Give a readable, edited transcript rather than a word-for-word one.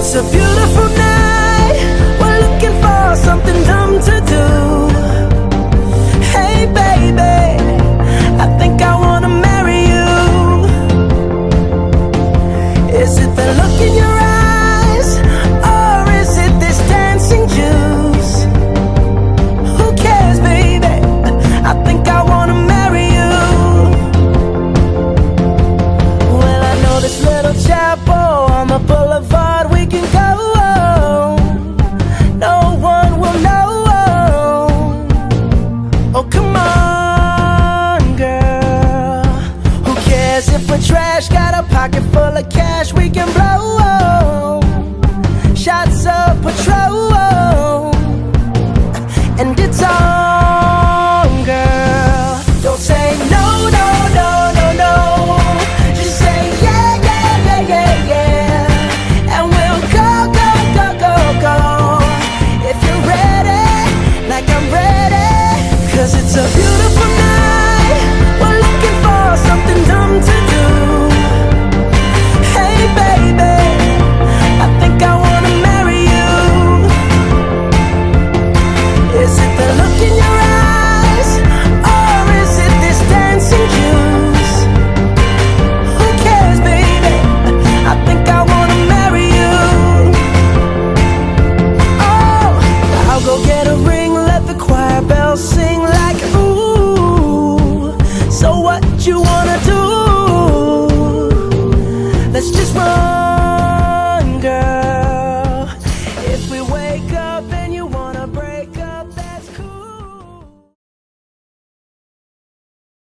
It's a beautiful night. We're looking for something dumb to do. Hey baby, I think I wanna marry you. Is it the look in